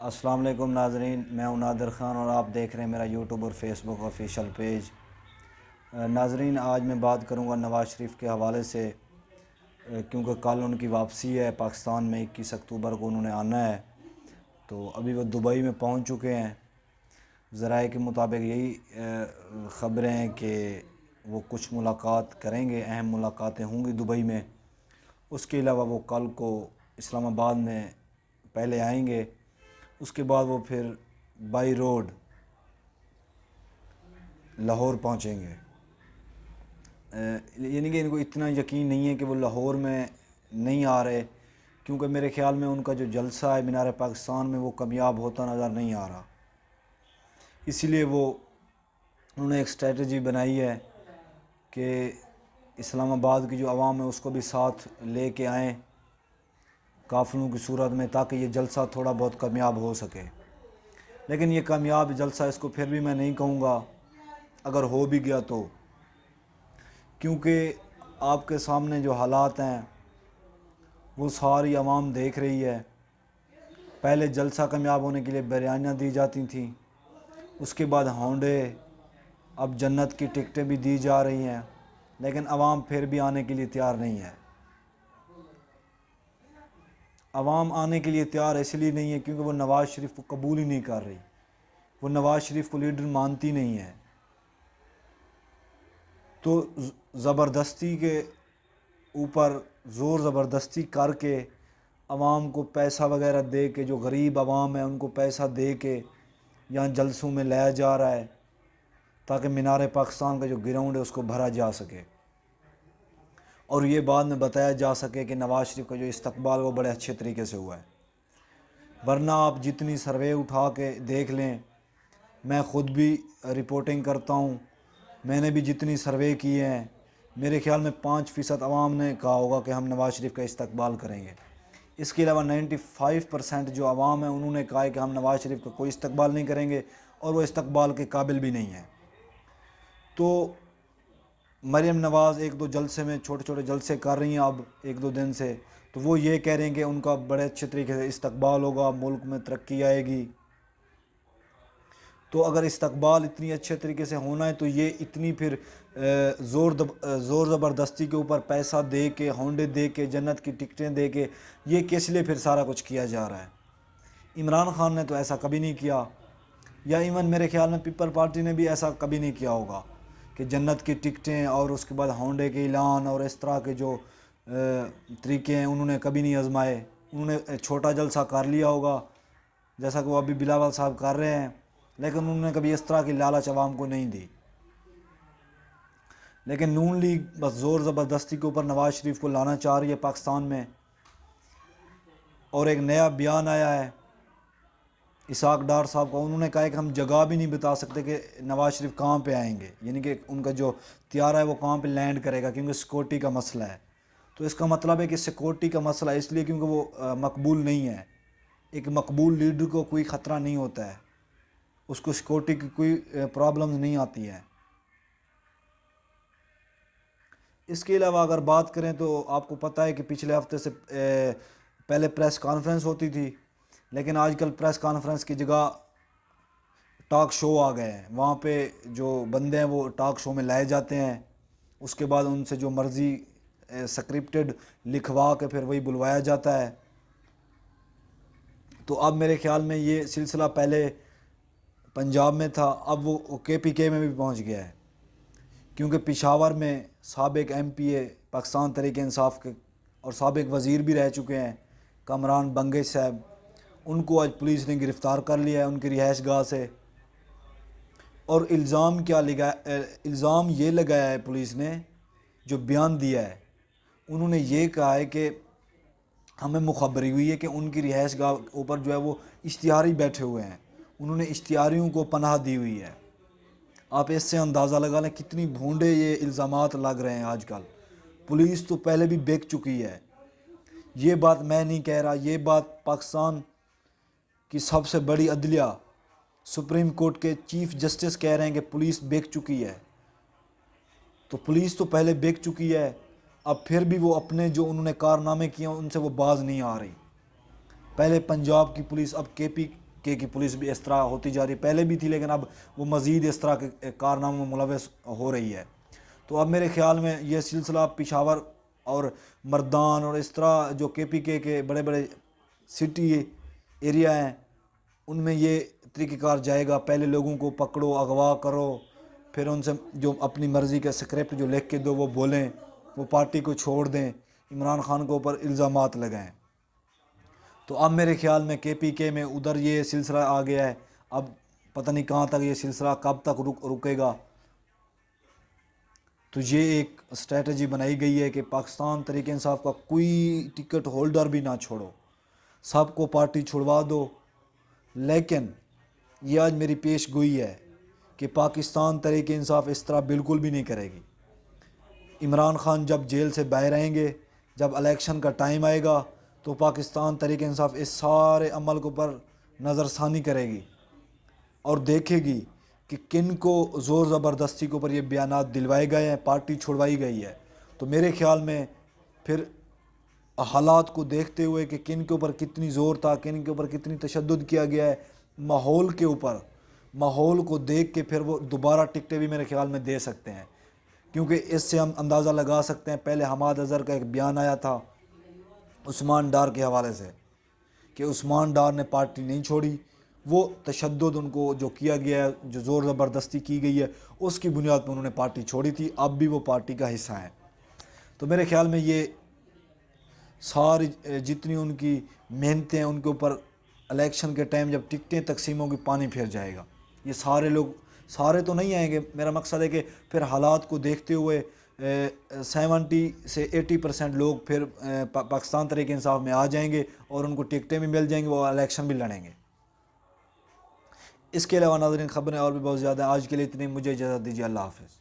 السلام علیکم ناظرین، میں ہوں نادر خان اور آپ دیکھ رہے ہیں میرا یوٹیوب اور فیس بک آفیشیل پیج۔ ناظرین، آج میں بات کروں گا نواز شریف کے حوالے سے، کیونکہ کل ان کی واپسی ہے پاکستان میں۔ 21 اکتوبر کو انہوں نے آنا ہے، تو ابھی وہ دبئی میں پہنچ چکے ہیں۔ ذرائع کے مطابق یہی خبریں ہیں کہ وہ کچھ ملاقات کریں گے، اہم ملاقاتیں ہوں گی دبئی میں۔ اس کے علاوہ وہ کل کو اسلام آباد میں پہلے آئیں گے، اس کے بعد وہ پھر بائی روڈ لاہور پہنچیں گے۔ یعنی کہ ان کو اتنا یقین نہیں ہے کہ وہ لاہور میں نہیں آ رہے، کیونکہ میرے خیال میں ان کا جو جلسہ ہے مینار پاکستان میں وہ کامیاب ہوتا نظر نہیں آ رہا۔ اسی لیے انہوں نے ایک اسٹریٹجی بنائی ہے کہ اسلام آباد کی جو عوام ہے اس کو بھی ساتھ لے کے آئیں قافلوں کی صورت میں، تاکہ یہ جلسہ تھوڑا بہت کامیاب ہو سکے۔ لیکن یہ کامیاب جلسہ اس کو پھر بھی میں نہیں کہوں گا اگر ہو بھی گیا تو، کیونکہ آپ کے سامنے جو حالات ہیں وہ ساری عوام دیکھ رہی ہے۔ پہلے جلسہ کامیاب ہونے کے لیے بریانیاں دی جاتی تھیں، اس کے بعد ہونڈے، اب جنت کی ٹکٹیں بھی دی جا رہی ہیں، لیکن عوام پھر بھی آنے کے لیے تیار نہیں ہے۔ عوام آنے کے لیے تیار اس لیے نہیں ہے کیونکہ وہ نواز شریف کو قبول ہی نہیں کر رہی، وہ نواز شریف کو لیڈر مانتی نہیں ہے۔ تو زبردستی کے اوپر زور زبردستی کر کے عوام کو پیسہ وغیرہ دے کے، جو غریب عوام ہے ان کو پیسہ دے کے یہاں جلسوں میں لایا جا رہا ہے، تاکہ مینار پاکستان کا جو گراؤنڈ ہے اس کو بھرا جا سکے، اور یہ بعد میں بتایا جا سکے کہ نواز شریف کا جو استقبال وہ بڑے اچھے طریقے سے ہوا ہے۔ ورنہ آپ جتنی سروے اٹھا کے دیکھ لیں، میں خود بھی رپورٹنگ کرتا ہوں، میں نے بھی جتنی سروے کی ہیں، میرے خیال میں 5% عوام نے کہا ہوگا کہ ہم نواز شریف کا استقبال کریں گے۔ اس کے علاوہ 95% جو عوام ہیں انہوں نے کہا ہے کہ ہم نواز شریف کا کوئی استقبال نہیں کریں گے، اور وہ استقبال کے قابل بھی نہیں ہیں۔ تو مریم نواز ایک دو جلسے میں چھوٹے چھوٹے جلسے کر رہی ہیں اب ایک دو دن سے، تو وہ یہ کہہ رہے ہیں کہ ان کا بڑے اچھے طریقے سے استقبال ہوگا، ملک میں ترقی آئے گی۔ تو اگر استقبال اتنی اچھے طریقے سے ہونا ہے تو یہ اتنی پھر زور زبردستی کے اوپر پیسہ دے کے، ہونڈے دے کے، جنت کی ٹکٹیں دے کے، یہ کس لیے پھر سارا کچھ کیا جا رہا ہے؟ عمران خان نے تو ایسا کبھی نہیں کیا، یا ایون میرے خیال میں پیپل پارٹی نے بھی ایسا کبھی نہیں کیا ہوگا کہ جنت کی ٹکٹیں اور اس کے بعد ہونڈے کے اعلان اور اس طرح کے جو طریقے ہیں انہوں نے کبھی نہیں آزمائے۔ انہوں نے چھوٹا جلسہ کر لیا ہوگا جیسا کہ وہ ابھی بلاول صاحب کر رہے ہیں، لیکن انہوں نے کبھی اس طرح کی لالچ عوام کو نہیں دی۔ لیکن نون لیگ بس زور زبردستی کے اوپر نواز شریف کو لانا چاہ رہی ہے پاکستان میں، اور ایک نیا بیان آیا ہے اسحاق ڈار صاحب کا، انہوں نے کہا ہے کہ ہم جگہ بھی نہیں بتا سکتے کہ نواز شریف کہاں پہ آئیں گے، یعنی کہ ان کا جو طیارہ ہے وہ کہاں پہ لینڈ کرے گا، کیونکہ سیکورٹی کا مسئلہ ہے۔ تو اس کا مطلب ہے کہ سیکورٹی کا مسئلہ اس لیے کیونکہ وہ مقبول نہیں ہے۔ ایک مقبول لیڈر کو کوئی خطرہ نہیں ہوتا ہے، اس کو سیکورٹی کی کوئی پرابلمز نہیں آتی ہے۔ اس کے علاوہ اگر بات کریں تو آپ کو پتہ ہے کہ پچھلے ہفتے سے پہلے پریس کانفرنس ہوتی تھی، لیکن آج کل پریس کانفرنس کی جگہ ٹاک شو آ گئے ہیں۔ وہاں پہ جو بندے ہیں وہ ٹاک شو میں لائے جاتے ہیں، اس کے بعد ان سے جو مرضی سکرپٹڈ لکھوا کے پھر وہی بلوایا جاتا ہے۔ تو اب میرے خیال میں یہ سلسلہ پہلے پنجاب میں تھا، اب وہ KPK میں بھی پہنچ گیا ہے، کیونکہ پشاور میں سابق MPA پاکستان تحریک انصاف کے اور سابق وزیر بھی رہ چکے ہیں کامران بنگش صاحب، ان کو آج پولیس نے گرفتار کر لیا ہے ان کی رہائش گاہ سے۔ اور الزام یہ لگایا ہے پولیس نے، جو بیان دیا ہے انہوں نے یہ کہا ہے کہ ہمیں مخبری ہوئی ہے کہ ان کی رہائش گاہ اوپر جو ہے وہ اشتہاری بیٹھے ہوئے ہیں، انہوں نے اشتہاریوں کو پناہ دی ہوئی ہے۔ آپ اس سے اندازہ لگا لیں کتنی بھونڈے یہ الزامات لگ رہے ہیں آج کل۔ پولیس تو پہلے بھی بک چکی ہے، یہ بات میں نہیں کہہ رہا، یہ بات پاکستان کی سب سے بڑی عدلیہ سپریم کورٹ کے چیف جسٹس کہہ رہے ہیں کہ پولیس بک چکی ہے۔ تو پولیس تو پہلے بک چکی ہے، اب پھر بھی وہ اپنے جو انہوں نے کارنامے کیے ہیں ان سے وہ باز نہیں آ رہی۔ پہلے پنجاب کی پولیس، اب کی پولیس بھی اس طرح ہوتی جا رہی ہے، پہلے بھی تھی لیکن اب وہ مزید اس طرح کے کارناموں میں ملوث ہو رہی ہے۔ تو اب میرے خیال میں یہ سلسلہ پشاور اور مردان اور اس طرح جو KPK کے بڑے بڑے سٹی ایریا ہیں ان میں یہ طریقہ کار جائے گا۔ پہلے لوگوں کو پکڑو، اغوا کرو، پھر ان سے جو اپنی مرضی کا اسکرپٹ جو لکھ کے دو وہ بولیں، وہ پارٹی کو چھوڑ دیں، عمران خان کے اوپر الزامات لگائیں۔ تو اب میرے خیال میں KPK میں ادھر یہ سلسلہ آ گیا ہے، اب پتہ نہیں کہاں تک یہ سلسلہ کب تک رکے گا۔ تو یہ ایک اسٹریٹجی بنائی گئی ہے کہ پاکستان تحریک انصاف کا کوئی ٹکٹ ہولڈر بھی نہ چھوڑو، سب کو پارٹی چھڑوا دو۔ لیکن یہ آج میری پیش گوئی ہے کہ پاکستان تحریک انصاف اس طرح بالکل بھی نہیں کرے گی۔ عمران خان جب جیل سے باہر آئیں گے، جب الیکشن کا ٹائم آئے گا تو پاکستان تحریک انصاف اس سارے عمل کو پر نظر ثانی کرے گی اور دیکھے گی کہ کن کو زور زبردستی کے اوپر یہ بیانات دلوائے گئے ہیں، پارٹی چھڑوائی گئی ہے۔ تو میرے خیال میں پھر حالات کو دیکھتے ہوئے کہ کن کے اوپر کتنی زور تھا، کن کے اوپر کتنی تشدد کیا گیا ہے، ماحول کے اوپر، ماحول کو دیکھ کے پھر وہ دوبارہ ٹکٹیں بھی میرے خیال میں دے سکتے ہیں، کیونکہ اس سے ہم اندازہ لگا سکتے ہیں۔ پہلے حماد اظہر کا ایک بیان آیا تھا عثمان ڈار کے حوالے سے کہ عثمان ڈار نے پارٹی نہیں چھوڑی، وہ تشدد ان کو جو کیا گیا ہے، جو زور زبردستی کی گئی ہے، اس کی بنیاد پر انہوں نے پارٹی چھوڑی تھی، اب بھی وہ پارٹی کا حصہ ہیں۔ تو میرے خیال میں یہ ساری جتنی ان کی محنتیں ہیں ان کے اوپر الیکشن کے ٹائم جب ٹکٹیں تقسیم ہوگی پانی پھر جائے گا۔ یہ سارے لوگ، سارے تو نہیں آئیں گے، میرا مقصد ہے کہ پھر حالات کو دیکھتے ہوئے 70 سے 80% لوگ پھر پاکستان تحریک انصاف میں آ جائیں گے اور ان کو ٹکٹیں بھی مل جائیں گے، وہ الیکشن بھی لڑیں گے۔ اس کے علاوہ ناظرین خبریں اور بھی بہت زیادہ ہیں، آج کے لیے اتنے، مجھے اجازت دیجیے، اللہ حافظ۔